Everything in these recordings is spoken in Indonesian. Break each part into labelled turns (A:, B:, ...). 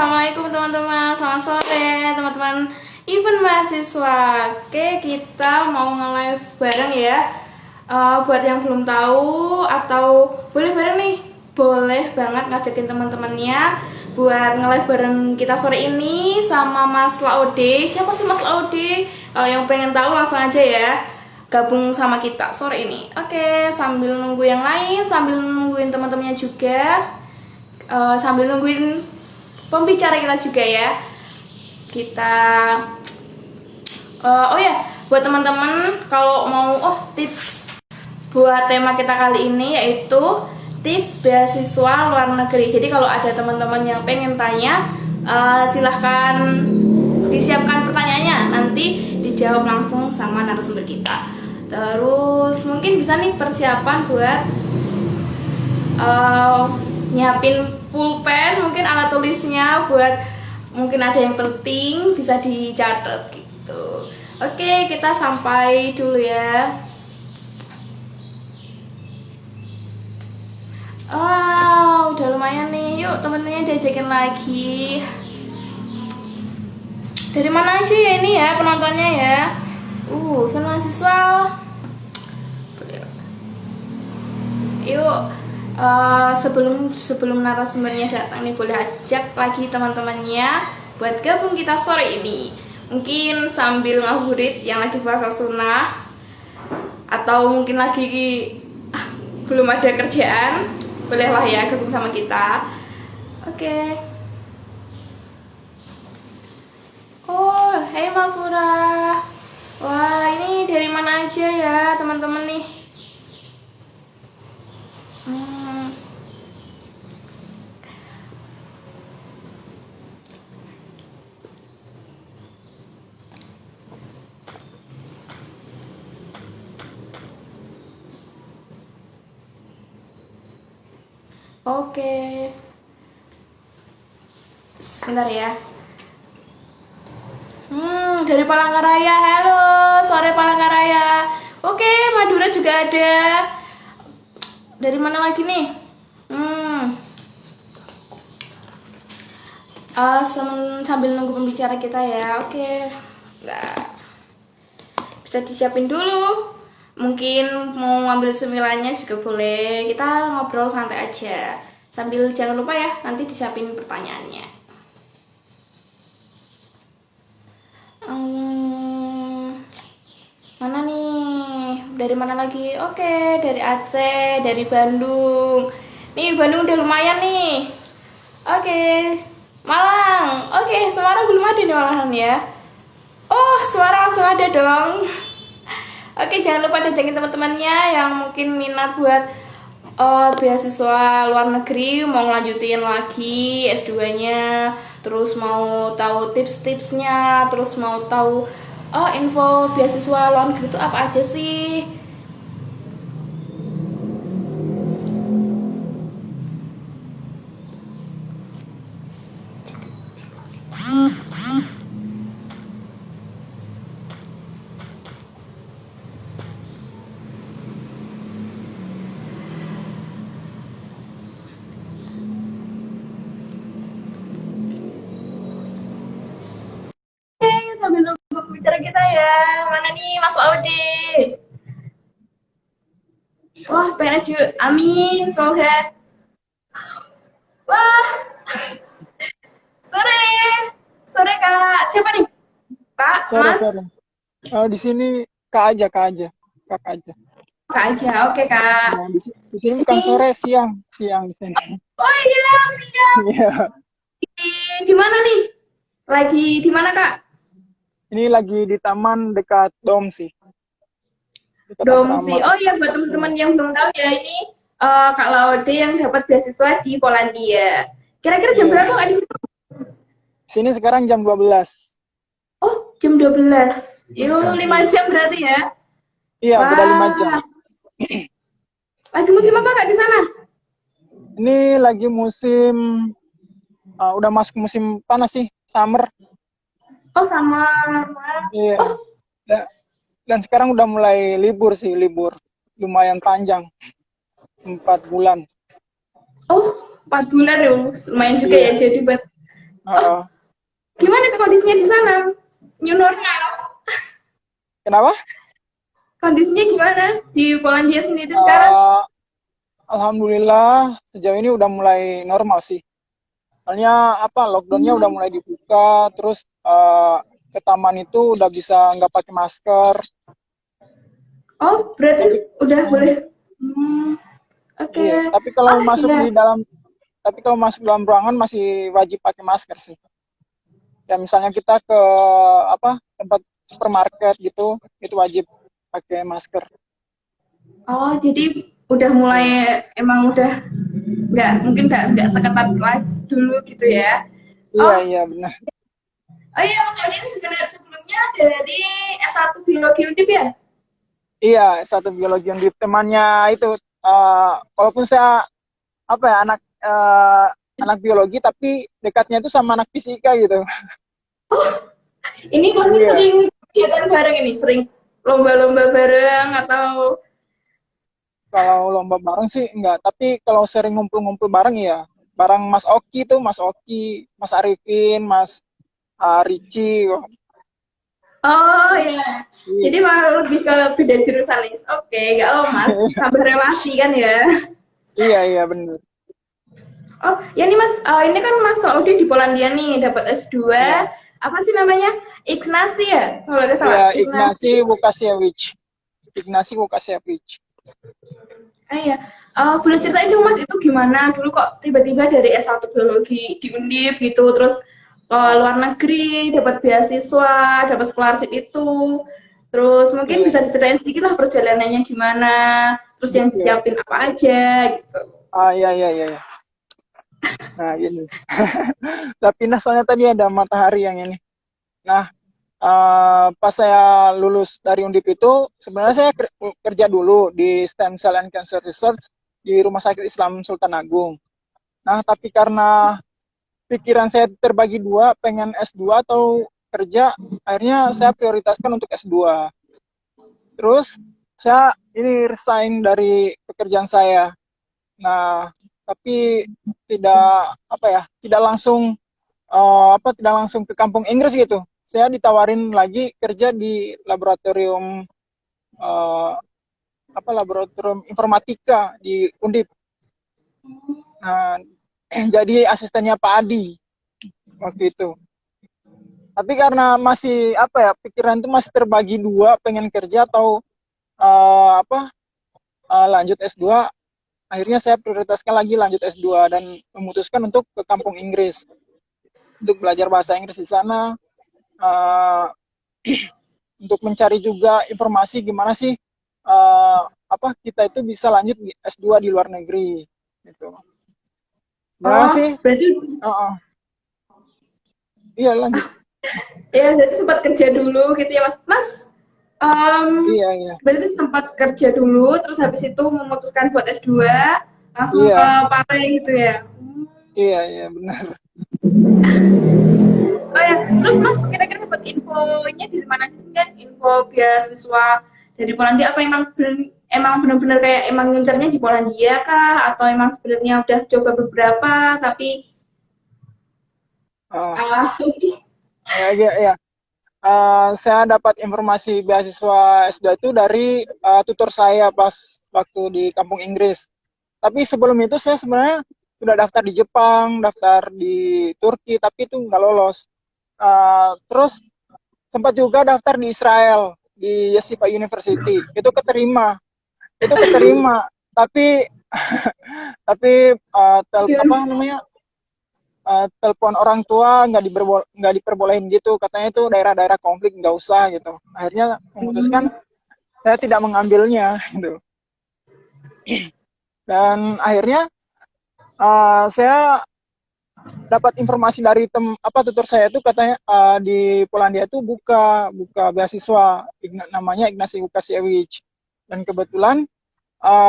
A: Assalamualaikum teman-teman. Selamat sore teman-teman event mahasiswa. Oke, kita mau nge-live bareng ya. Buat yang belum tahu atau boleh bareng nih, boleh banget ngajakin teman-temannya buat nge-live bareng kita sore ini sama Mas Laude. Siapa sih Mas Laude? Kalau yang pengen tahu langsung aja ya, gabung sama kita sore ini. Oke, sambil nunggu yang lain, sambil nungguin teman-temannya juga, sambil nungguin pembicara kita juga ya. Kita oh ya, buat teman-teman kalau mau tips buat tema kita kali ini yaitu tips beasiswa luar negeri. Jadi kalau ada teman-teman yang pengen tanya, silahkan disiapkan pertanyaannya, nanti dijawab langsung sama narasumber kita. Terus mungkin bisa nih persiapan buat nyiapin pulpen, mungkin alat tulisnya buat mungkin ada yang penting bisa dicatat gitu. Oke, kita sampai dulu ya. Wow, udah lumayan nih. Yuk temen-temennya diajakin lagi. Dari mana aja ya ini ya penontonnya ya? Kan mahasiswa. Yuk, sebelum narasumbernya datang nih, boleh ajak lagi teman-temannya buat gabung kita sore ini. Mungkin sambil ngabuburit yang lagi puasa sunnah, atau mungkin lagi belum ada kerjaan, bolehlah ya gabung sama kita. Oke. Oh, hey Mafura. Wah, ini dari mana aja ya teman-teman nih? Oke. Sebentar ya. Dari Palangkaraya. Halo, sore Palangkaraya. Oke, Madura juga ada. Dari mana lagi nih? Sambil nunggu pembicara kita ya. Oke. Nah, bisa disiapin dulu. Mungkin mau ngambil semilanya juga boleh. Kita ngobrol santai aja. Sambil jangan lupa ya, nanti disiapin pertanyaannya. Mana nih? Dari mana lagi? Oke, dari Aceh, dari Bandung. Nih, Bandung udah lumayan nih. Oke, Malang. Oke, Semarang belum ada nih malahan ya. Oh, Semarang langsung ada dong. Oke, jangan lupa ajakin teman-temannya yang mungkin minat buat beasiswa luar negeri, mau ngelanjutin lagi S2-nya, terus mau tahu tips-tipsnya, terus mau tahu info beasiswa luar negeri itu apa aja sih. Sambil nunggu pembicara kita ya. Mana nih Mas Laude? Wah, pengen dulu. Amin, semoga. Wah, sore. Sore Kak. Siapa nih? Kak, Mas?
B: Sore. Di sini Kak aja.
A: Kak aja. Oke, Kak.
B: Nah, di sini bukan sore, siang di sini.
A: Oh iya, siang.
B: Iya.
A: Di mana nih? Lagi di mana, Kak?
B: Ini lagi di taman dekat Domsi.
A: Domsi. Oh iya, buat teman-teman yang belum tahu ya, ini Kak Laude yang dapat beasiswa di Polandia. Kira-kira jam berapa Kak di situ?
B: Sini sekarang jam 12.
A: Oh, jam 12. Yuk, 5 jam berarti ya?
B: Iya, beda 5 jam.
A: Lagi musim apa Kak di sana?
B: Ini lagi musim, udah masuk musim panas sih, summer.
A: Oh, sama.
B: Iya. Dan sekarang udah mulai libur lumayan panjang, 4 bulan.
A: Oh, 4 bulan ya, lumayan juga ya. Jadi buat
B: Heeh.
A: Gimana kondisinya di sana? New normal.
B: Kenapa?
A: Kondisinya gimana di Polandia sendiri sekarang?
B: Eh, Alhamdulillah sejauh ini udah mulai normal sih. Soalnya apa lockdownnya udah mulai dibuka, terus ke taman itu udah bisa nggak pakai masker.
A: Oh,
B: Tapi
A: berarti udah boleh. Hmm, oke.
B: iya, tapi kalau
A: Oh,
B: masuk
A: iya.
B: di dalam tapi kalau masuk dalam ruangan masih wajib pakai masker sih. Ya misalnya kita ke apa tempat supermarket gitu, itu wajib pakai masker.
A: Oh, jadi udah mulai
B: Iya,
A: emang udah nggak mungkin nggak seketat lagi dulu gitu ya.
B: iya,
A: Oh,
B: iya benar.
A: oh iya Mas Odi ini sebenarnya sebelumnya dari S1 Biologi Undip ya?
B: Iya, satu biologi yang di temannya itu. Walaupun saya apa ya anak biologi tapi dekatnya itu sama anak fisika gitu.
A: Ini pasti
B: Iya,
A: sering kegiatan bareng ini, sering lomba-lomba bareng atau
B: kalau lomba bareng sih enggak, tapi kalau sering ngumpul-ngumpul bareng ya, bareng Mas Oki tuh, Mas Oki, Mas Arifin, Mas Ricci. Wah,
A: oh ya.
B: iya,
A: Jadi malah lebih ke beda jurusan nih. Oke, nggak apa Mas, tambah relasi kan ya.
B: iya, iya benar.
A: Oh, ya nih Mas, ini kan Mas Saudi di Polandia nih, dapat S2.
B: Iya,
A: Apa sih namanya? Ignasi ya? Kalau nggak
B: iya
A: salah,
B: Ignasi
A: Ignasi.
B: Vukasiewicz. Ignasi Vukasiewicz.
A: Ah iya, boleh ceritain dong Mas, itu gimana dulu kok tiba-tiba dari S1 Biologi di Undip gitu, terus ke luar negeri, dapat beasiswa, dapat scholarship itu, terus mungkin
B: Iya,
A: bisa diceritain sedikit lah perjalanannya gimana, terus yang
B: iya.
A: disiapin apa aja gitu.
B: Iya, iya, iya, iya. Nah, ini. Tapi nah soalnya tadi ada matahari yang ini. Nah, pas saya lulus dari Undip itu, sebenarnya saya kerja dulu di Stem Cell and Cancer Research di Rumah Sakit Islam Sultan Agung. Nah, tapi karena pikiran saya terbagi dua, pengen S2 atau kerja, akhirnya saya prioritaskan untuk S2. Terus saya ini resign dari pekerjaan saya. Nah, tapi tidak apa ya, tidak langsung ke kampung Inggris gitu. Saya ditawarin lagi kerja di laboratorium eh, laboratorium informatika di Undip. Nah, jadi asistennya Pak Adi waktu itu. Tapi karena masih pikiran itu masih terbagi dua, pengen kerja atau lanjut S2, akhirnya saya prioritaskan lagi lanjut S2 dan memutuskan untuk ke kampung Inggris untuk belajar bahasa Inggris di sana, uh, untuk mencari juga informasi gimana sih kita itu bisa lanjut di S2 di luar negeri gitu. Gimana
A: Oh,
B: sih?
A: berarti
B: Iya lanjut.
A: ya berarti sempat kerja dulu gitu ya Mas. Mas,
B: Iya, iya.
A: berarti sempat kerja dulu, terus habis itu memutuskan buat S2, langsung ke
B: Iya,
A: Pare gitu ya.
B: iya, iya benar.
A: Oh ya, terus Mas kira-kira dapat infonya dari mana sih kan? Info beasiswa dari Polandia apa emang benar-benar kayak emang ngincernya di Polandia kah? Atau emang sebenarnya udah coba beberapa tapi
B: Uh,
A: ah
B: ya, iya, iya. Saya dapat informasi beasiswa S2 itu dari tutor saya pas waktu di kampung Inggris. Tapi sebelum itu saya sebenarnya sudah daftar di Jepang, daftar di Turki, tapi itu nggak lolos. Terus sempat juga daftar di Israel, di Yeshiva University. Itu keterima. Tapi tapi apa namanya telepon orang tua nggak diperbolehin gitu, katanya itu daerah-daerah konflik nggak usah gitu. Akhirnya memutuskan saya tidak mengambilnya gitu. Dan akhirnya saya dapat informasi dari tutor saya itu katanya di Polandia itu buka buka beasiswa namanya Ignacy Łukasiewicz, dan kebetulan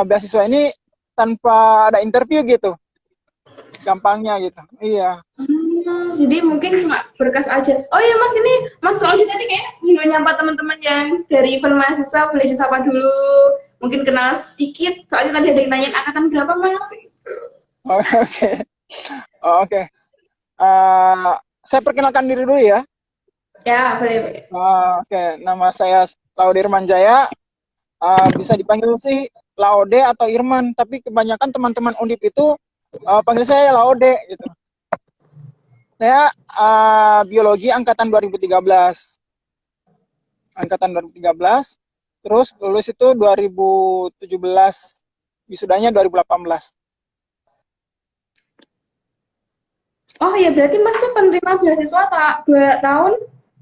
B: beasiswa ini tanpa ada interview gitu, gampangnya gitu. Iya.
A: jadi mungkin cuma berkas aja. Oh iya Mas, ini Mas Saudi tadi kayak belum nyapa teman-teman yang dari event mahasiswa, boleh disapa dulu. Mungkin kenal sedikit, soalnya tadi ada yang nanya angkatan berapa Mas?
B: Oke. Oke. saya perkenalkan diri dulu ya.
A: Ya, boleh, boleh.
B: Oke, nama saya Laude Irman Jaya. Bisa dipanggil sih Laude atau Irman, tapi kebanyakan teman-teman Undip itu panggil saya Laude gitu. Saya biologi angkatan 2013. Angkatan 2013, terus lulus itu 2017, wisudanya 2018.
A: Oh ya, berarti Mas tuh penerima beasiswa tak 2 tahun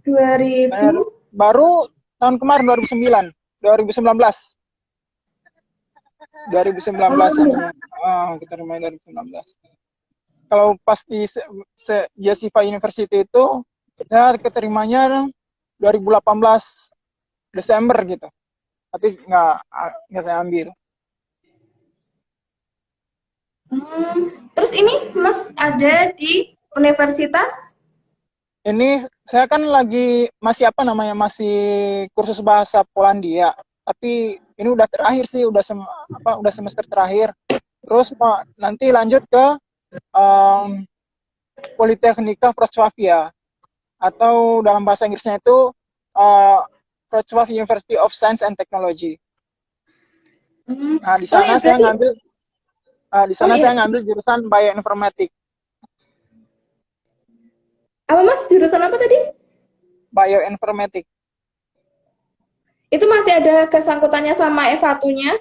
B: Eh,
A: 2000.
B: Baru tahun kemarin 2009, 2019, 2019
A: Oh,
B: ininya. Kita main 2019. Kalau pas di Yasifa University itu, ya keterimanya 2018 Desember gitu. Tapi nggak saya ambil.
A: Terus ini Mas ada di universitas?
B: Ini saya kan lagi masih apa namanya, masih kursus bahasa Polandia. Tapi ini udah terakhir sih, udah semester terakhir. Terus nanti lanjut ke um, Politechnika Wrocławia, atau dalam bahasa Inggrisnya itu Wrocław University of Science and Technology.
A: Hmm.
B: Nah,
A: Oh ya, berarti.
B: di
A: Oh
B: sana saya
A: ya,
B: ngambil jurusan bioinformatik.
A: apa Mas jurusan apa tadi?
B: Bioinformatik.
A: Itu masih ada kesangkutannya sama S1-nya?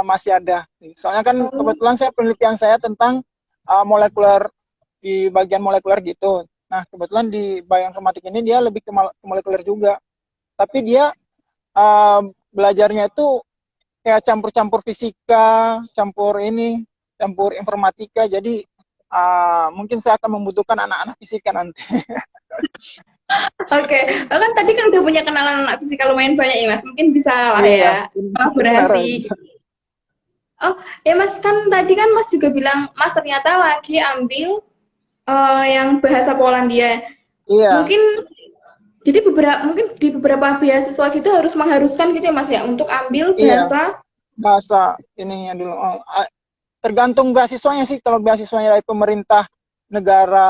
B: Masih ada. Soalnya kan
A: Oh.
B: kebetulan penelitian saya tentang molekuler, di bagian molekuler gitu. Nah, kebetulan di bioinformatik ini dia lebih ke molekuler juga. Tapi dia uh, belajarnya itu kayak campur-campur fisika, campur informatika. Jadi mungkin saya akan membutuhkan anak-anak fisika nanti.
A: Oke, oh, kan tadi kan udah punya kenalan anak fisika lumayan banyak ya Mas. Mungkin bisa lah
B: Iya,
A: ya
B: benar.
A: kolaborasi. Oh ya Mas, kan tadi kan Mas juga bilang Mas ternyata lagi ambil yang bahasa Polandia.
B: Iya,
A: Mungkin jadi mungkin di beberapa beasiswa gitu mengharuskan gitu ya Mas ya untuk ambil
B: iya.
A: bahasa.
B: Bahasa ininya dulu. Tergantung beasiswanya sih. Kalau beasiswanya dari pemerintah negara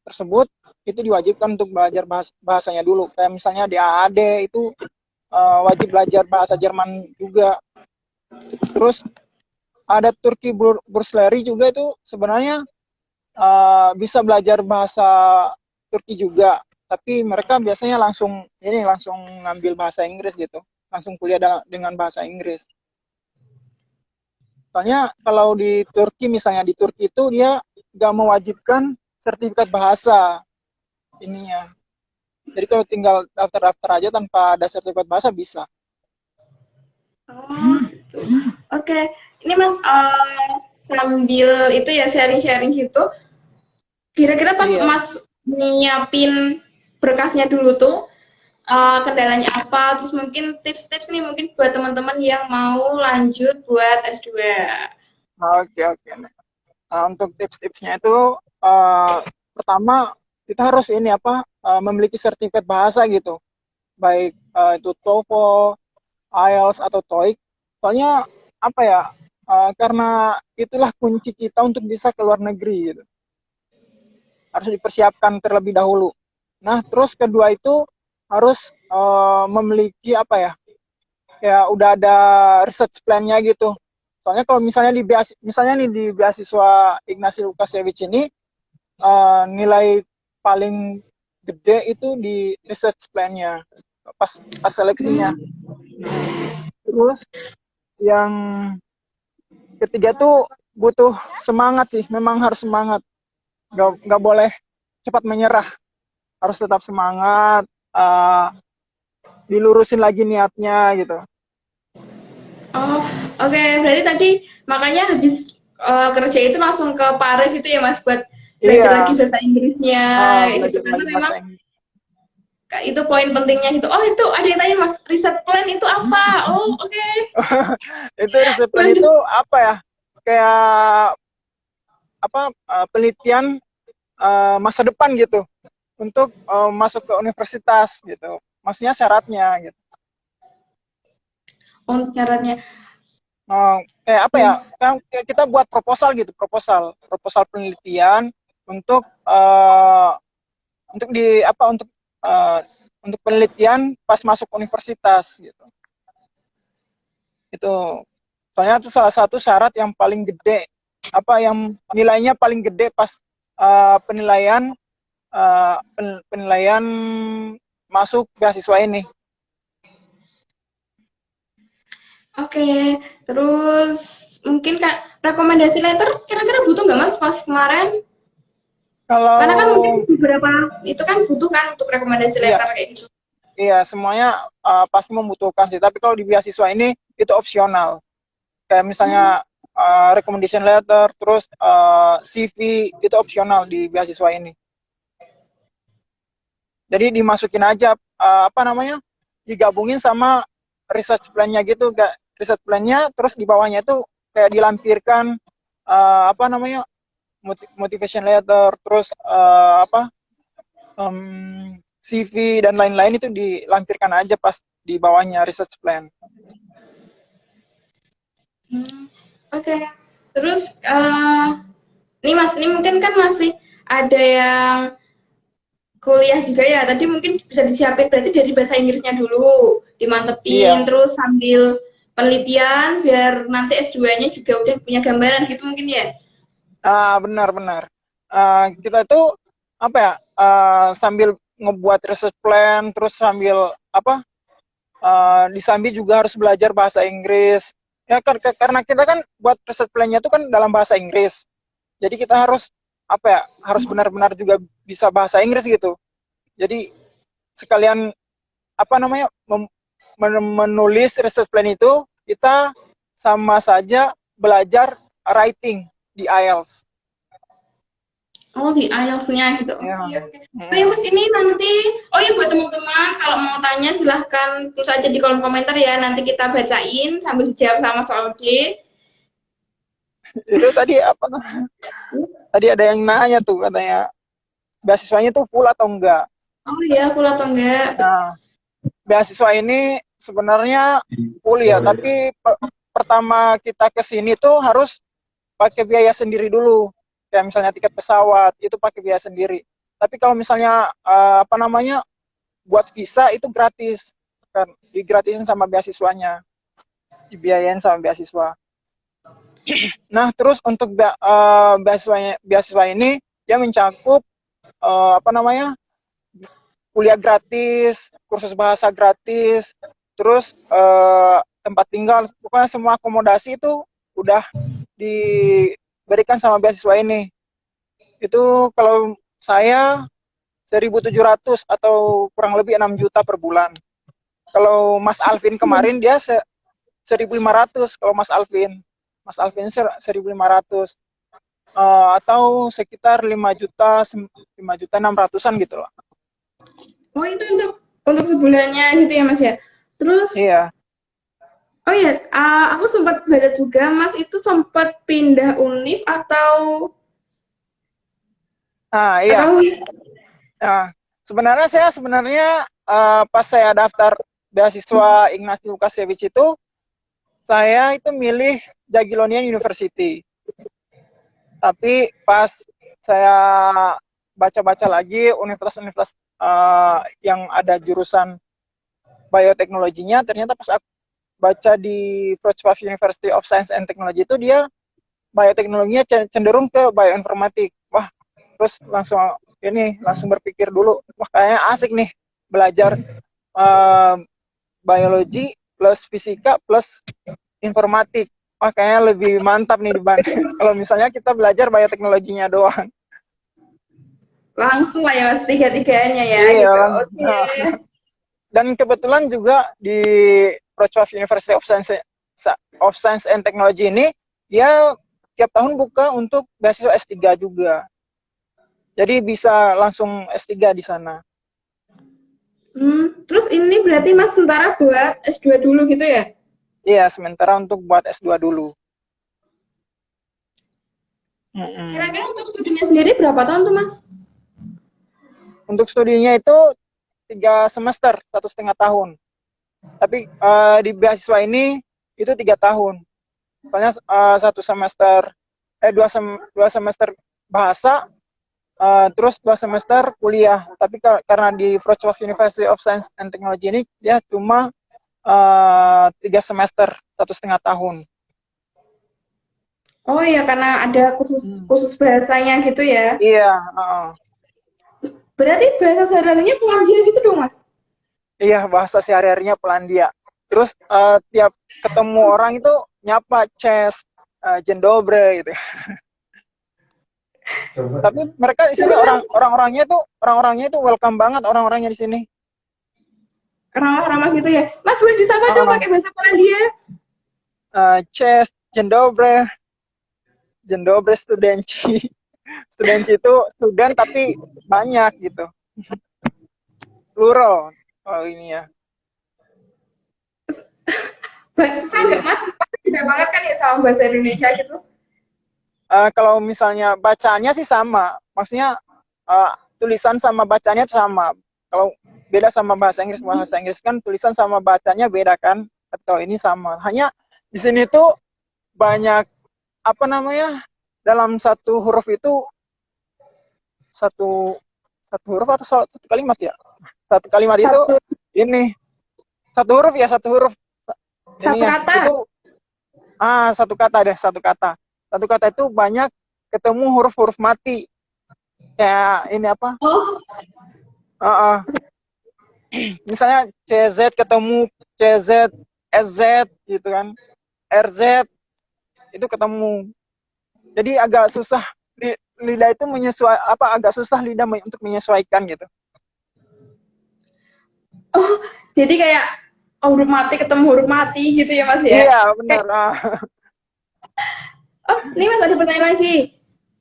B: tersebut, itu diwajibkan untuk belajar bahasanya dulu. Kayak misalnya di AAD itu wajib belajar bahasa Jerman juga. Terus ada Turki Bursleri juga, itu sebenarnya bisa belajar bahasa Turki juga. Tapi mereka biasanya langsung ngambil bahasa Inggris gitu. Langsung kuliah dengan bahasa Inggris. Soalnya kalau di Turki, misalnya di Turki itu dia nggak mewajibkan sertifikat bahasa ininya. Jadi kalau tinggal daftar-daftar aja tanpa ada sertifikat bahasa bisa.
A: Oh, oke. Ini Mas sambil itu ya sharing-sharing gitu. Kira-kira pas
B: Iya.
A: Mas nyiapin berkasnya dulu tuh kendalanya apa? Terus mungkin tips-tips nih mungkin buat teman-teman yang mau lanjut buat S2.
B: Oke, oke. Untuk tips-tipsnya itu pertama kita harus memiliki sertifikat bahasa gitu. Baik itu TOEFL, IELTS atau TOEIC. Soalnya apa ya? Karena itulah kunci kita untuk bisa ke luar negeri gitu. Harus dipersiapkan terlebih dahulu. Nah, terus kedua itu harus memiliki apa ya? Ya udah ada research plan-nya gitu. Soalnya kalau misalnya misalnya nih di beasiswa Ignasi Lukasiewicz ini nilai paling gede itu di research plan-nya pas seleksinya. Terus yang ketiga tuh butuh semangat sih, memang harus semangat, nggak boleh cepat menyerah, harus tetap semangat, dilurusin lagi niatnya gitu.
A: Oh, oke. Berarti tadi makanya habis kerja itu langsung ke Paris gitu ya Mas buat belajar lagi
B: Iya,
A: bahasa Inggrisnya gitu
B: belajar
A: karena
B: lagi
A: memang
B: bahasa Inggris.
A: itu poin pentingnya gitu. Oh, itu ada yang tanya Mas, riset plan itu apa? Oh, oke.
B: Itu riset plan
A: Boleh
B: itu apa ya, kayak penelitian masa depan gitu untuk masuk ke universitas gitu, maksudnya syaratnya gitu.
A: oh, syaratnya.
B: Kayak apa ya, kan kita buat proposal gitu, proposal penelitian untuk untuk di apa untuk penelitian pas masuk universitas gitu. Itu soalnya itu salah satu syarat yang paling gede, apa yang nilainya paling gede pas penilaian penilaian masuk beasiswa ini.
A: Oke, terus mungkin Kak, rekomendasi letter kira-kira butuh nggak Mas pas kemarin? Karena kan mungkin
B: Kalau
A: beberapa itu kan butuh kan untuk rekomendasi
B: iya
A: letter kayak gitu.
B: iya semuanya pasti membutuhkan sih. Tapi kalau di beasiswa ini itu opsional. Kayak
A: Hmm.
B: misalnya recommendation letter, terus CV itu opsional di beasiswa ini. Jadi dimasukin aja apa namanya, digabungin sama research plan-nya gitu, kayak research plan-nya, terus di bawahnya itu kayak dilampirkan apa namanya, motivation letter, terus CV dan lain-lain itu dilampirkan aja pas di bawahnya research plan.
A: Hmm. Oke, terus ini Mas, ini mungkin kan masih ada yang kuliah juga ya. Tadi mungkin bisa disiapin berarti dari bahasa Inggrisnya dulu, dimantepin,
B: Iya,
A: terus sambil penelitian biar nanti S2-nya juga udah punya gambaran gitu mungkin ya.
B: benar-benar. Kita itu apa ya, sambil ngebuat research plan, terus sambil apa, di Sambi juga harus belajar bahasa Inggris. Ya kan karena kita kan buat research plan-nya itu kan dalam bahasa Inggris. Jadi kita harus apa ya, harus benar-benar juga bisa bahasa Inggris gitu. Jadi sekalian apa namanya, menulis research plan itu kita sama saja belajar writing di IELTS.
A: Oh, di IELTS-nya gitu.
B: Ya.
A: Oke, oke. Oh ya
B: Hmm.
A: Mas, ini nanti, oh ya buat teman-teman, kalau mau tanya silahkan tulis aja di kolom komentar ya. Nanti kita bacain sambil dijawab sama Saudi.
B: Itu tadi apa? Tadi ada yang nanya tuh katanya beasiswanya tuh full atau enggak?
A: Oh iya, full atau enggak?
B: Nah, beasiswa ini sebenarnya full ya, tapi pertama kita ke sini tuh harus pakai biaya sendiri dulu. Kayak misalnya tiket pesawat itu pakai biaya sendiri. Tapi kalau misalnya apa namanya, buat visa itu gratis, kan digratisin sama beasiswanya, dibiayain sama beasiswa. Nah, terus untuk beasiswa ini dia mencakup apa namanya, kuliah gratis, kursus bahasa gratis, terus tempat tinggal, pokoknya semua akomodasi itu udah diberikan sama beasiswa ini. Itu kalau saya 1.700 atau kurang lebih 6 juta per bulan. Kalau Mas Alvin kemarin dia 1.500 kalau Mas Alvin. Mas Alvin 1.500 atau sekitar 5 juta 600-an gitu lah.
A: Oh itu untuk sebulannya gitu ya Mas ya. Terus,
B: Iya.
A: oh ya, aku sempat baca juga Mas itu sempat pindah univ
B: Iya.
A: atau
B: Nah, sebenarnya pas saya daftar beasiswa Ignatius Lukasiewicz itu, saya itu milih Jagiellonian University. Tapi pas saya baca-baca lagi universitas-universitas yang ada jurusan bioteknologinya, ternyata pas aku baca di Wrocław University of Science and Technology itu dia bioteknologinya cenderung ke bioinformatik. Wah, terus langsung berpikir dulu, wah kayaknya asik nih belajar uh, biologi plus fisika plus informatik. Wah kayaknya lebih mantap nih dibanding kalau misalnya kita belajar bioteknologinya doang.
A: langsung lah ya Mas tiga-tiganya ya
B: Iya
A: gitu.
B: lah.
A: Oke.
B: Dan kebetulan juga di Wrocław University of Science and Technology ini dia tiap tahun buka untuk beasiswa S3 juga. Jadi bisa langsung S3 di sana.
A: Terus ini berarti Mas sementara buat S2 dulu gitu ya?
B: Iya, sementara untuk buat S2 dulu. Mm-mm.
A: Kira-kira untuk studinya sendiri berapa tahun tuh Mas?
B: Untuk studinya itu 3 semester, 1,5 tahun. Tapi di beasiswa ini itu 3 tahun. Soalnya 1 semester, dua semester bahasa, terus 2 semester kuliah. Tapi karena di Wrocław University of Science and Technology ini dia cuma 3 semester, 1,5 tahun.
A: Oh iya, karena ada khusus
B: Hmm.
A: khusus bahasanya gitu ya.
B: Iya,
A: Berarti bahasa sehari-harinya Polandia gitu dong, Mas?
B: iya bahasa sehari-harinya Polandia. Terus tiap ketemu orang itu nyapa Cześć, Dzień dobry gitu. Tapi mereka di sini
A: Coba Mas,
B: orang-orangnya itu welcome banget orang-orangnya di sini.
A: ramah-ramah gitu ya. Mas boleh disapa dong
B: Uh,
A: pakai bahasa Polandia.
B: Cześć, dzień dobry, dzień dobry studenci. Studenci itu student tapi banyak gitu. Plural. Oh ini ya.
A: Susah nggak
B: Iya.
A: Mas? Pasti tidak banget kan ya sama bahasa Indonesia gitu.
B: Kalau misalnya bacanya sih sama, maksudnya tulisan sama bacanya itu sama. Kalau beda sama bahasa Inggris kan tulisan sama bacanya beda kan? Atau ini sama. Hanya di sini tuh banyak apa namanya? Dalam satu huruf itu satu satu huruf atau satu kalimat ya? Satu kalimat itu
A: Satu
B: ini satu huruf ya satu huruf
A: satu
B: ini ya
A: kata.
B: itu satu kata deh satu kata itu banyak ketemu huruf-huruf mati kayak ini apa
A: Oh,
B: uh, uh, misalnya CZ ketemu CZ SZ gitu kan RZ itu ketemu jadi agak susah lidah itu agak susah lidah untuk menyesuaikan gitu.
A: oh, jadi kayak huruf mati ketemu huruf mati gitu ya Mas ya.
B: Iya benar.
A: Kayak, oh, ini Mas ada pertanyaan lagi.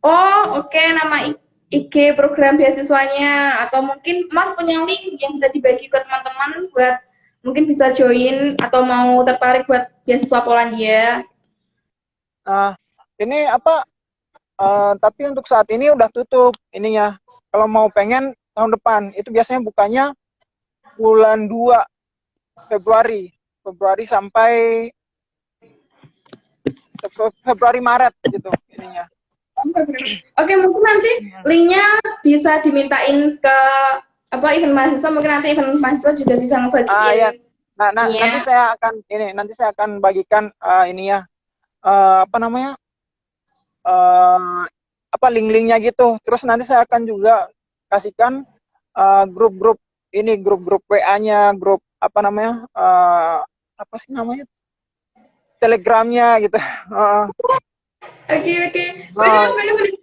A: Oh, oke, nama IG program beasiswanya atau mungkin Mas punya link yang bisa dibagi ke teman-teman buat mungkin bisa join atau mau tertarik buat beasiswa Polandia.
B: Nah, ini apa tapi untuk saat ini udah tutup ininya. Kalau mau pengen tahun depan, itu biasanya bukanya bulan 2 Februari. Februari sampai Februari Maret gitu ininya.
A: Oke, mungkin nanti linknya bisa dimintain ke apa event mahasiswa, mungkin nanti event mahasiswa juga bisa
B: Ya.
A: ngebagiin
B: Nanti
A: ininya.
B: saya akan bagikan ini ya apa namanya? Apa link-linknya gitu. Terus nanti saya akan juga kasihkan grup-grup grup-grup WA-nya, grup apa namanya? Apa sih namanya? Telegramnya gitu.
A: Oke, oke. Berarti
B: Uh,
A: Mas boleh.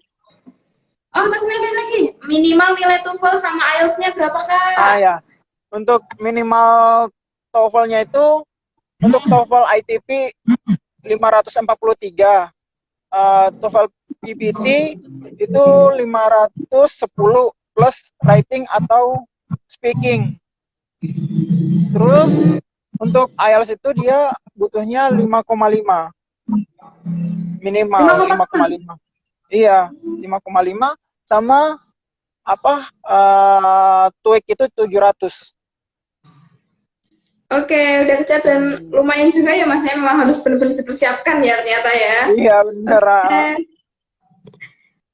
A: Oh, terus nilai lagi. Minimal nilai TOEFL sama IELTS-nya berapa, Kak?
B: ya, untuk minimal TOEFL-nya itu untuk TOEFL ITP 543, TOEFL PBT itu 510 plus writing atau speaking. Terus untuk IELTS itu dia butuhnya 5,5 minimal
A: 5,5.
B: 5,5. Iya, 5,5 sama apa TOEIC itu 700.
A: Oke, udah kecap dan lumayan juga ya Mas, ya memang harus benar-benar dipersiapkan ya ternyata ya.
B: Iya benar.
A: Oke,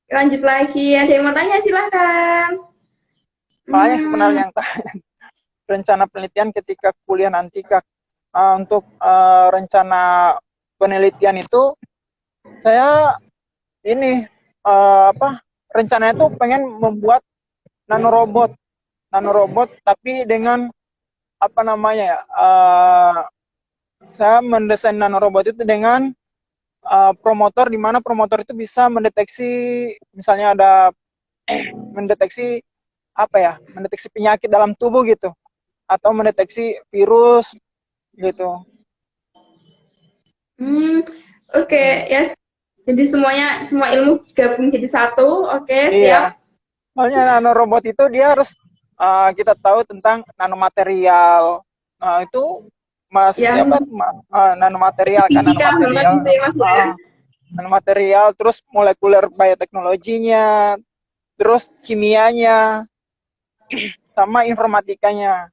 A: lanjut lagi. Ada yang mau tanya silahkan.
B: Makanya
A: Hmm,
B: sebenarnya yang rencana penelitian ketika kuliah nanti Kak, untuk rencana penelitian itu saya ini apa rencananya tuh pengen membuat nanorobot nanorobot tapi dengan apa namanya ya saya mendesain nanorobot itu dengan promotor di mana promotor itu bisa mendeteksi misalnya ada mendeteksi apa ya mendeteksi penyakit dalam tubuh gitu atau mendeteksi virus gitu.
A: hmm, oke,
B: Hmm.
A: yes. Jadi semuanya semua ilmu gabung jadi satu. Oke,
B: Iya,
A: siap.
B: soalnya nanorobot itu dia harus kita tahu tentang nanomaterial. Nah, itu masih apa?
A: Yang
B: Nanomaterial kan
A: fisika banget
B: nanomaterial.
A: gitu ya Mas ya.
B: Uh, nanomaterial, terus molekuler bioteknologinya, terus kimianya, sama informatikanya.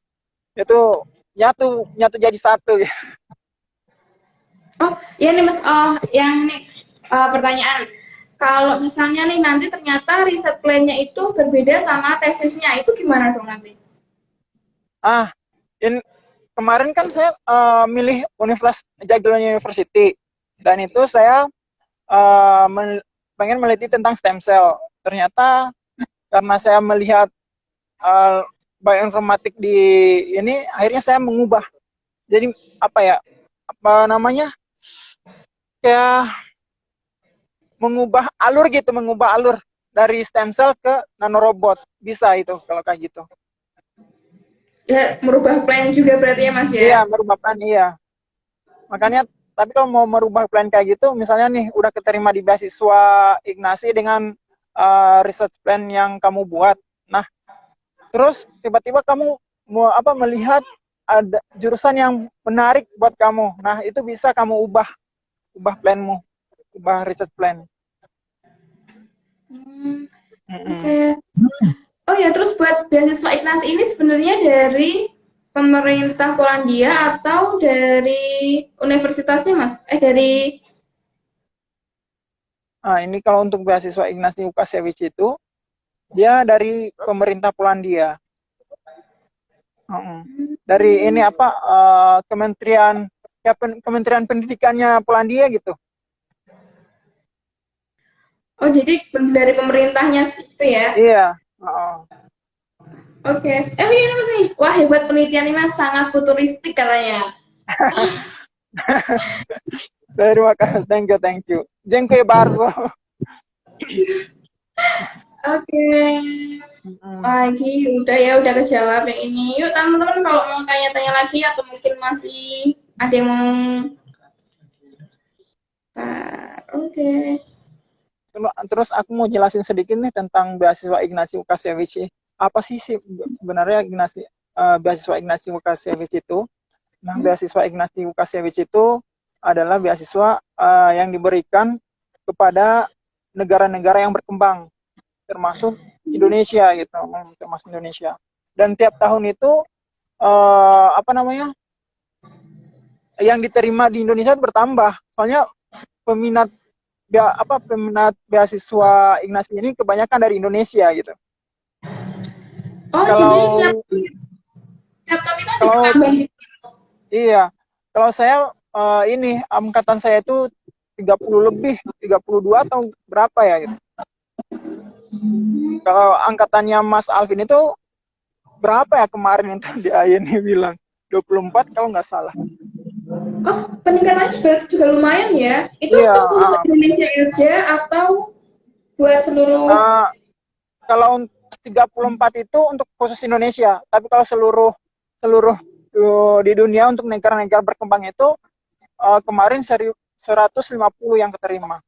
B: Itu nyatu nyatu jadi satu.
A: Oh, iya nih Mas. Oh, yang nih pertanyaan. kalau misalnya nih nanti ternyata riset plan-nya itu berbeda sama tesisnya, itu gimana dong nanti?
B: Ah, kemarin kan saya milih Universitas Jagiellonian University, dan itu saya uh, men- pengen meliti tentang stem cell. Ternyata karena saya melihat uh, bioinformatik di ini, akhirnya saya mengubah. Jadi apa ya? Apa namanya? Kayak mengubah alur dari stem cell ke nanorobot. Bisa itu kalau kayak gitu.
A: Ya, merubah plan juga berarti ya Mas
B: Iya,
A: ya?
B: merubah plan, iya. Makanya, tapi kalau mau merubah plan kayak gitu, misalnya nih udah keterima di beasiswa Ignasi dengan research plan yang kamu buat. Nah, terus tiba-tiba kamu mau apa melihat ada jurusan yang menarik buat kamu. Nah, itu bisa kamu ubah planmu, ubah research plan.
A: Hmm,
B: Mm-mm.
A: oke. Oh ya, terus buat beasiswa Ignas ini sebenarnya dari pemerintah Polandia atau dari universitasnya, Mas? Dari
B: Nah, ini kalau untuk beasiswa Ignasi Łukasiewicz itu dia dari pemerintah Polandia. Dari ini apa Kementerian ya Kementerian Pendidikannya Polandia gitu.
A: oh jadi dari pemerintahnya itu ya?
B: Iya. Uh,
A: Oke. Iya Mas nih. Wah hebat penelitian ini Mas, sangat futuristik katanya.
B: Terima kasih, thank you. Dziękuję bardzo.
A: Oke. Lagi udah ya udah kejawab yang ini. Yuk teman-teman kalau mau tanya-tanya lagi atau mungkin masih ada yang mau oke.
B: Terus aku mau jelasin sedikit nih tentang beasiswa Ignasi Łukasiewicz. Apa sih sebenarnya beasiswa Ignasi Łukasiewicz itu? Nah, beasiswa Ignasi Łukasiewicz itu adalah beasiswa yang diberikan kepada negara-negara yang berkembang, termasuk Indonesia gitu, termasuk Indonesia. Dan tiap tahun itu apa namanya, yang diterima di Indonesia bertambah. Soalnya peminat peminat beasiswa Ignasi ini kebanyakan dari Indonesia gitu.
A: Oh jadi tiap
B: Kalau
A: tiap tahun itu ada
B: kalau
A: bertambah gitu.
B: iya, kalau saya ini angkatan saya itu 30 lebih, 32 atau berapa ya gitu. Kalau angkatannya Mas Alvin itu berapa ya kemarin yang dia ini bilang? 24 kalau nggak salah.
A: Oh, peningkatannya juga lumayan ya. Itu
B: Iya,
A: untuk khusus Indonesia aja atau buat seluruh?
B: uh, kalau 34 itu untuk khusus Indonesia, tapi kalau seluruh seluruh di dunia untuk negara-negara berkembang itu kemarin 150 yang keterima.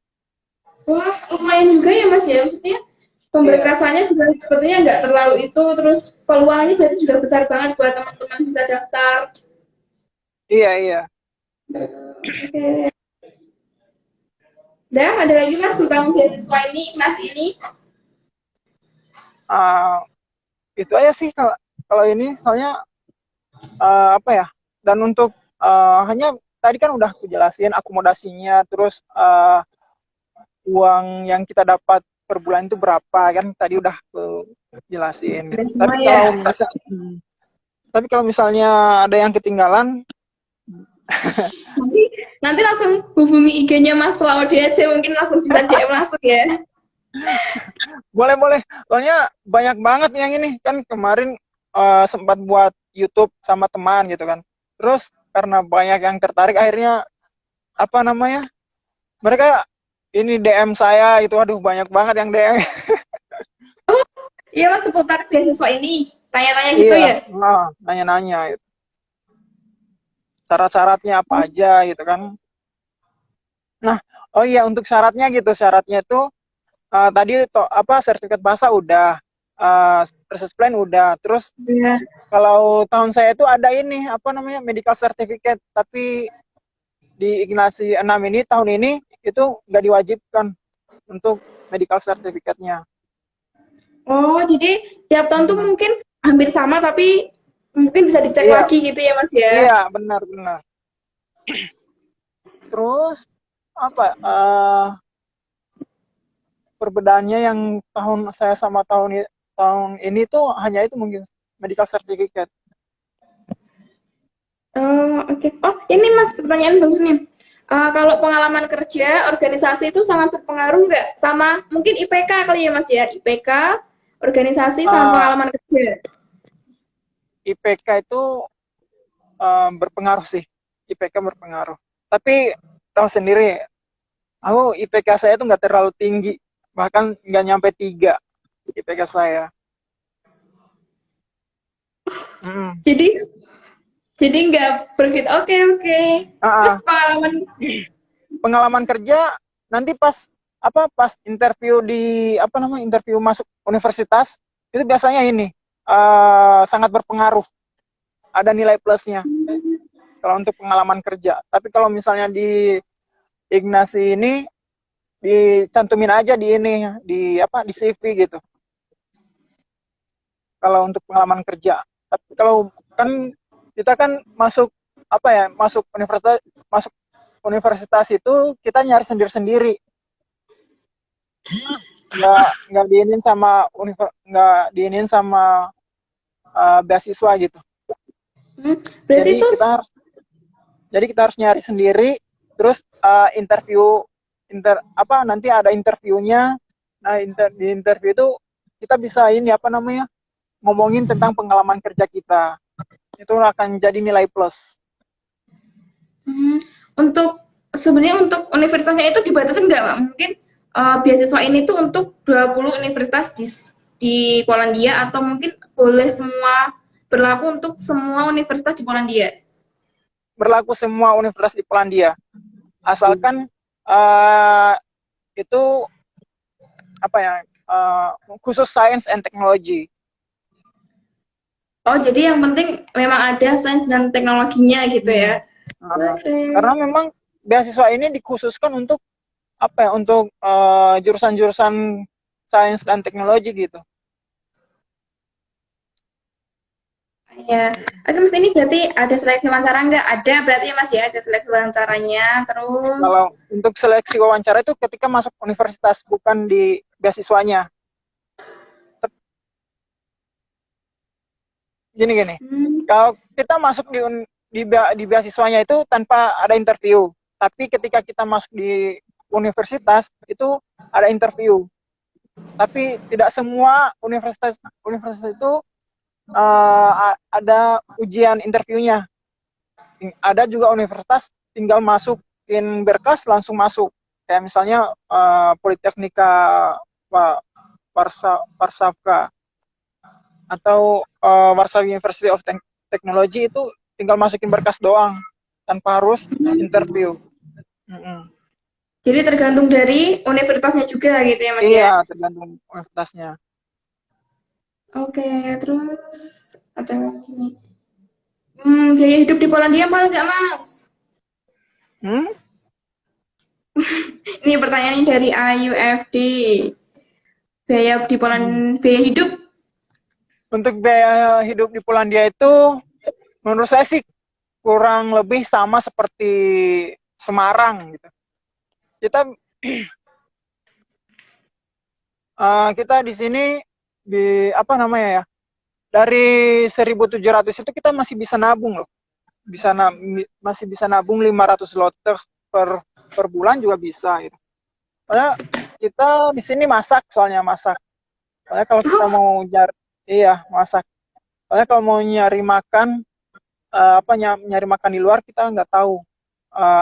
A: Wah, lumayan juga ya Mas ya. Maksudnya
B: Iya,
A: pemberkasannya juga sepertinya nggak terlalu itu. Terus peluangnya berarti juga besar banget buat teman-teman bisa daftar.
B: iya, iya.
A: Oke. Dan ada lagi Mas tentang beasiswa ini, Mas ini.
B: Uh, itu aja sih kalau ini soalnya apa ya? Dan untuk hanya tadi kan udah aku jelasin akomodasinya, terus uang yang kita dapat per bulan itu berapa kan tadi udah aku jelasin
A: Ada
B: gitu.
A: semua ya.
B: Tapi kalau misalnya ada yang ketinggalan,
A: Nanti, nanti langsung hubungi IG-nya Mas Laude aja, mungkin langsung bisa DM langsung ya.
B: boleh. Soalnya banyak banget yang ini kan kemarin sempat buat YouTube sama teman gitu kan. Terus karena banyak yang tertarik akhirnya apa namanya? Mereka ini DM saya itu aduh banyak banget yang DM.
A: Oh, iya Mas seputar beasiswa ini. Tanya-tanya gitu
B: Iya,
A: ya.
B: nanya-nanya gitu. Syarat-syaratnya apa aja gitu kan. Nah, oh iya untuk syaratnya gitu. Syaratnya itu tadi apa sertifikat bahasa udah, research plan udah. Terus
A: Ya.
B: kalau tahun saya itu ada ini apa namanya medical certificate, tapi di Ignasi 6 ini tahun ini itu nggak diwajibkan untuk medical certificate-nya.
A: Oh, jadi tiap tahun tuh
B: Hmm.
A: mungkin hampir sama tapi mungkin bisa dicek
B: Iya,
A: lagi gitu ya Mas ya.
B: iya benar. Terus apa? perbedaannya yang tahun saya sama tahun ini tuh hanya itu mungkin medical certificate.
A: Oh, oke. Oh, ini Mas, pertanyaan bagus nih. Kalau pengalaman kerja, organisasi itu sangat berpengaruh nggak? Sama mungkin IPK kali ya Mas ya? IPK, organisasi, sama
B: Ah,
A: pengalaman kerja.
B: IPK itu berpengaruh sih. IPK berpengaruh. Tapi tahu sendiri, aku IPK saya tuh nggak terlalu tinggi, bahkan nggak nyampe 3 IPK saya. Mm.
A: Jadi nggak begitu. Oke, oke. Terus
B: Ah, ah.
A: pengalaman.
B: Pengalaman kerja nanti pas interview interview masuk universitas itu biasanya ini sangat berpengaruh, ada nilai plusnya kalau untuk pengalaman kerja. Tapi kalau misalnya di Ignasi ini dicantumin aja di ini di CV gitu kalau untuk pengalaman kerja. Tapi kalau kan kita kan masuk universitas itu kita nyari sendiri-sendiri, nggak diinin sama beasiswa gitu.
A: Hmm, berarti
B: Jadi
A: itu.
B: kita harus nyari sendiri, terus nanti ada interviewnya. Nah, di interview itu kita bisa ngomongin tentang pengalaman kerja kita. Itu akan jadi nilai plus.
A: Hmm, untuk sebenarnya untuk universitasnya itu dibatasi nggak, Pak? Mungkin beasiswa ini tuh untuk 20 universitas di Polandia atau mungkin boleh semua berlaku untuk semua universitas di Polandia?
B: Berlaku semua universitas di Polandia, asalkan uh, itu khusus science and technology.
A: Oh, jadi yang penting memang ada sains dan teknologinya gitu
B: Hmm.
A: ya.
B: Uh,
A: Oke.
B: karena memang beasiswa ini dikhususkan untuk jurusan-jurusan sains dan teknologi gitu.
A: Ya, oke Mas, ini berarti ada seleksi wawancara nggak? Ada berarti ya Mas ya, ada seleksi wawancaranya. Terus,
B: Kalau untuk seleksi wawancara itu ketika masuk universitas, bukan di beasiswanya. Gini-gini,
A: hmm,
B: kalau kita masuk di beasiswanya itu tanpa ada interview, tapi ketika kita masuk di universitas itu ada interview. Tapi tidak semua universitas universitas itu ada ujian interviewnya. Ada juga universitas tinggal masukin berkas langsung masuk. Kayak misalnya Politeknika Warszawa atau Warsaw University of Technology, itu tinggal masukin berkas doang tanpa harus interview. Mm-mm.
A: jadi tergantung dari universitasnya juga gitu ya Mas
B: Iya,
A: ya.
B: tergantung universitasnya.
A: Oke, terus ada lagi nih. Biaya hidup di Polandia mahal nggak Mas?
B: Hmm?
A: Ini pertanyaannya dari AUFD.
B: Hmm.
A: Biaya hidup.
B: Untuk biaya hidup di Polandia itu menurut saya sih kurang lebih sama seperti Semarang gitu. Kita kita di sini dari 1.700 itu kita masih bisa nabung loh. Masih bisa nabung 500 zloty per bulan juga bisa gitu. Soalnya kita di sini soalnya masak. Soalnya kalau kita
A: Oh,
B: mau masak. Soalnya kalau mau nyari makan nyari makan di luar, kita nggak tahu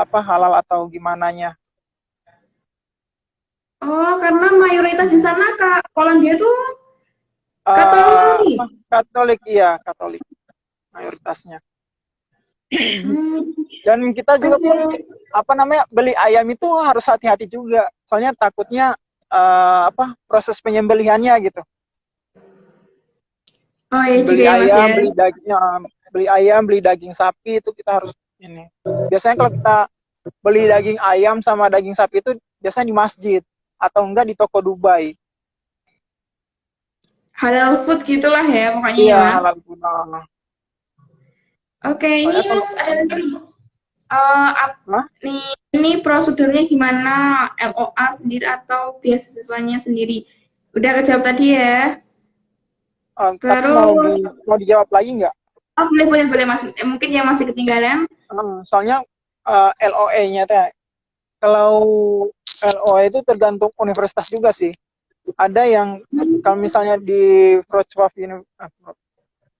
B: halal atau gimana nya.
A: oh, karena mayoritas di
B: Hmm.
A: sana Kak, Polandia tuh Katolik.
B: Katolik, iya Katolik mayoritasnya.
A: Hmm,
B: Dan kita juga pun
A: oke.
B: beli ayam itu harus hati-hati juga, soalnya takutnya proses penyembelihannya gitu.
A: Oh ya juga ya Mas ya.
B: Beli ayam, beli daging sapi itu kita harus ini. Biasanya kalau kita beli daging ayam sama daging sapi itu biasanya di masjid atau enggak di toko Dubai.
A: Halal food gitulah ya pokoknya ya
B: Iya,
A: Mas.
B: halal guna.
A: Oke, ini
B: Soalnya kalau
A: Mas ada lagi nih.
B: Hah?
A: Nih, ini prosedurnya gimana? LOA sendiri atau beasiswanya sendiri? Udah kejawab tadi ya.
B: Tapi mau
A: Terus,
B: mau dijawab lagi nggak?
A: oh, boleh, boleh, boleh, Mas. Mungkin yang masih ketinggalan.
B: Soalnya LOE-nya teh, kalau LOE itu tergantung universitas juga sih. Ada yang kalau misalnya di Wrocław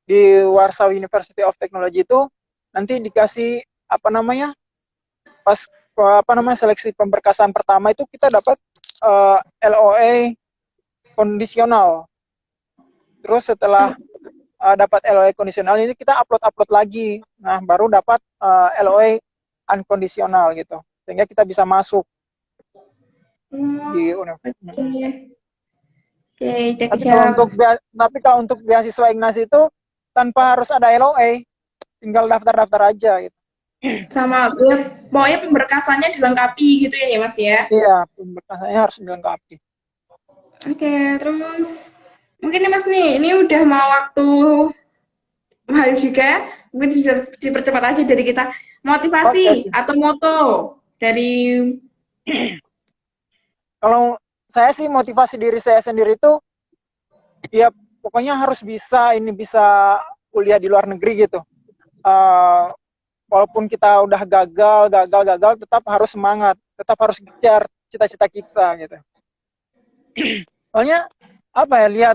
B: di Warsaw University of Technology itu nanti dikasih apa namanya, pas apa namanya seleksi pemberkasan pertama itu kita dapat LOE kondisional. Terus setelah dapat LOE kondisional ini kita upload lagi. Nah, baru dapat LOE unkondisional gitu. Sehingga kita bisa masuk di
A: Hmm,
B: universitas.
A: oke. Oke, udah
B: Tapi kalau
A: kejawab.
B: untuk kalau untuk beasiswa Ignas itu tanpa harus ada LOE, tinggal daftar-daftar aja gitu.
A: Sama, ya, pokoknya pemberkasannya dilengkapi gitu ya, Mas ya.
B: Iya, pemberkasannya harus dilengkapi.
A: Oke, terus mungkin nih Mas nih, ini udah mau waktu hari juga, mungkin dipercepat aja dari kita.
B: Oke,
A: Motivasi
B: oke.
A: atau moto dari
B: Kalau saya sih motivasi diri saya sendiri itu ya pokoknya harus bisa kuliah di luar negeri gitu. Uh, Walaupun kita udah gagal, tetap harus semangat, tetap harus kejar cita-cita kita gitu. Soalnya apa ya,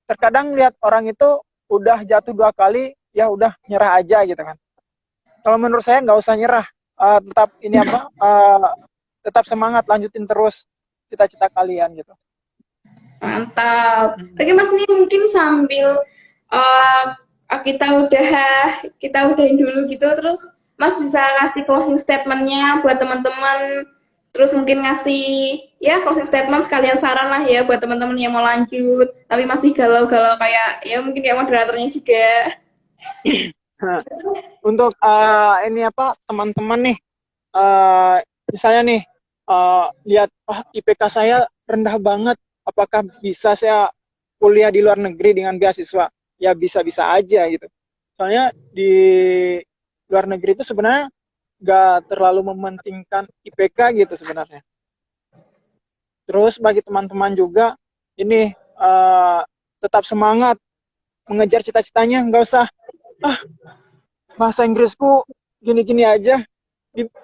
B: terkadang lihat orang itu udah jatuh 2 kali, ya udah nyerah aja gitu kan. Kalau menurut saya nggak usah nyerah, tetap semangat, lanjutin terus cita-cita kalian gitu.
A: mantap. Oke Mas nih mungkin sambil uh, kita udahin dulu gitu, terus Mas bisa kasih closing statementnya buat teman-teman, terus mungkin ngasih ya closing statement sekalian saran lah ya buat teman-teman yang mau lanjut tapi masih galau-galau kayak ya mungkin kayak moderatornya juga.
B: Nah, untuk ini apa teman-teman nih, uh, misalnya nih lihat IPK saya rendah banget, apakah bisa saya kuliah di luar negeri dengan beasiswa? Ya bisa-bisa aja gitu. Soalnya di luar negeri itu sebenarnya nggak terlalu mementingkan IPK gitu sebenarnya. Terus bagi teman-teman juga ini tetap semangat mengejar cita-citanya, nggak usah bahasa Inggrisku gini-gini aja,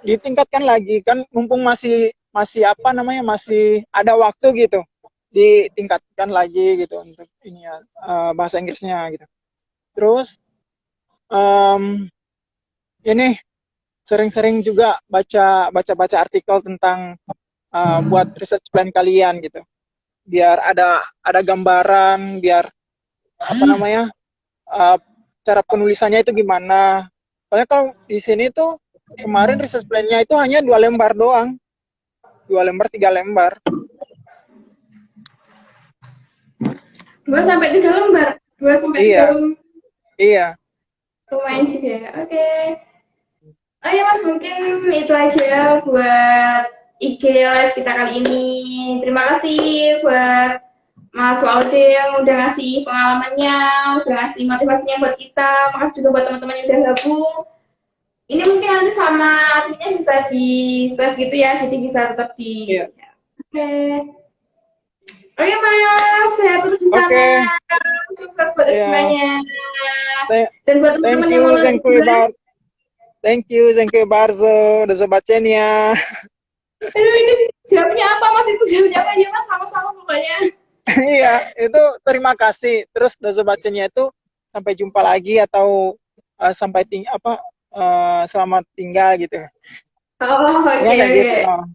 B: ditingkatkan lagi kan, mumpung masih masih apa namanya masih ada waktu gitu, ditingkatkan lagi gitu untuk ini ya, bahasa Inggrisnya gitu. Terus ini sering-sering juga baca artikel tentang buat research plan kalian gitu, biar ada gambaran, biar apa namanya uh, cara penulisannya itu gimana. Soalnya kalau di sini tuh kemarin research plan-nya itu hanya 2 lembar doang, 2 lembar 3 lembar.
A: 2 sampai 3 lembar, 2 sampai 3
B: Iya,
A: lembar,
B: iya,
A: lumayan juga ya. Oke. Oh ya Mas, mungkin itu aja buat IG live kita kali ini. Terima kasih buat Mas Laude yang udah ngasih pengalamannya, udah ngasih motivasinya buat kita. Makasih juga buat teman-teman yang udah gabung. Ini mungkin nanti sama adminnya bisa di save gitu ya, jadi bisa tetap di.
B: iya.
A: Oke. Oke Mas, saya terus di sana.
B: Oke,
A: Sukses buat
B: iya.
A: semuanya.
B: Th-
A: Dan buat
B: Thank
A: teman-teman yang mau
B: you,
A: lanjut juga,
B: thank you bardzo, do zobaczenia.
A: aduh ini jawabnya apa Mas? Itu jawabnya apa ya Mas? Sama-sama pokoknya.
B: Iya, itu terima kasih. Terus do zobaczenia itu sampai jumpa lagi, atau selamat tinggal gitu.
A: Oh,
B: Ya
A: oke,
B: kayak gitu.
A: oke.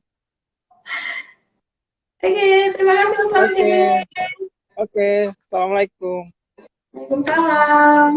A: Oke, terima kasih Mas Laude.
B: Oke, oke. Assalamualaikum.
A: Waalaikumsalam.